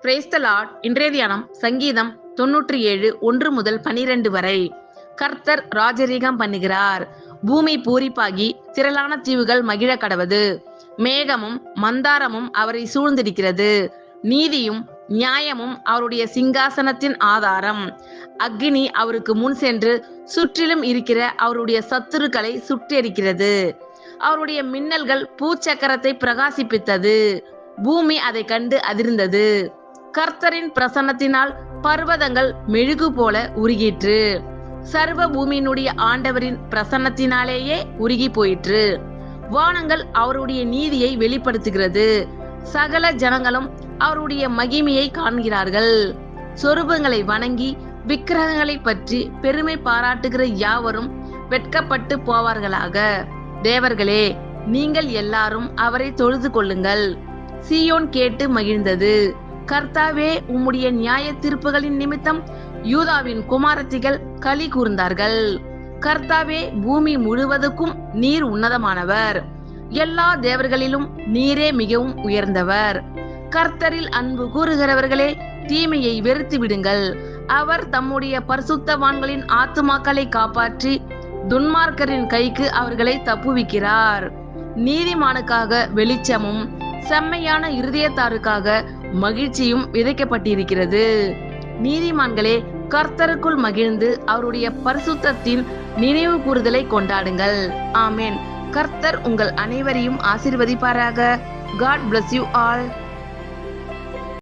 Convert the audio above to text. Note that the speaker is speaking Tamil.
Praise the Lord. இன்றைய தியானம் சங்கீதம் 97 1 முதல் 12 வரை. கர்த்தர் ராஜரீகம் பண்ணுகிறார். பூமி பூரிப்பாகி திரளான தீவுகள் மகிழ கடவது. மேகமும் மந்தாரமும் அவரை சூழ்ந்திருக்கிறது. நீதியும் நியாயமும் அவருடைய சிங்காசனத்தின் ஆதாரம். அக்கினி அவருக்கு முன் சென்று சுற்றிலும் இருக்கிற அவருடைய சத்துருக்களை சுட்டெரிக்கிறது. அவருடைய மின்னல்கள் பூச்சக்கரத்தை பிரகாசிப்பித்தது. பூமி அதை கண்டு அதிர்ந்தது. கர்த்தரின் பிரசன்னத்தினால் பர்வதங்கள் மெழுகு போல உருகிற்று. சர்வ பூமியினுடைய ஆண்டவரின் பிரசன்னத்தினாலேயே உருகி போயிற்று. வானங்கள் அவருடைய நீதியை வெளிப்படுத்துகிறது. சகல ஜனங்களும் அவருடைய மகிமையை காண்கிறார்கள். சொரூபங்களை வணங்கி விக்கிரகங்களை பற்றி பெருமை பாராட்டுகிற யாவரும் வெட்கப்பட்டு போவார்களாக. தேவர்களே, நீங்கள் எல்லாரும் அவரை தொழுது கொள்ளுங்கள். சீயோன் கேட்டு மகிழ்ந்தது. கர்த்தாவே, உம்முடைய நியாய தீர்ப்புகளின் நிமித்தம் யூதாவின் குமாரத்திகள் களி கூர்ந்தார்கள். கர்த்தாவே, பூமி முழுவதுக்கும் நீர் உன்னதமானவர். எல்லா தேவர்களிலும் நீரே மிகவும் உயர்ந்தவர். கர்த்தரில் அன்பு கூறுகிறவர்களே, தீமையை வெறுத்து விடுங்கள். அவர் தம்முடைய பரிசுத்தவான்களின் ஆத்துமாக்களை காப்பாற்றி துன்மார்க்கரின் கைக்கு அவர்களை தப்புவிக்கிறார். நீதிமானுக்காக வெளிச்சமும் செம்மையான இருதயத்தாருக்காக மகிழ்ச்சியும் விதைக்கப்பட்டிருக்கிறது. நீதிமான்களே, கர்த்தருக்குள் மகிழ்ந்து அவருடைய பரிசுத்தத்தின் நினைவு கூறுதலை கொண்டாடுங்கள். ஆமென். கர்த்தர் உங்கள் அனைவரையும் ஆசீர்வதிப்பாராக. God bless you all.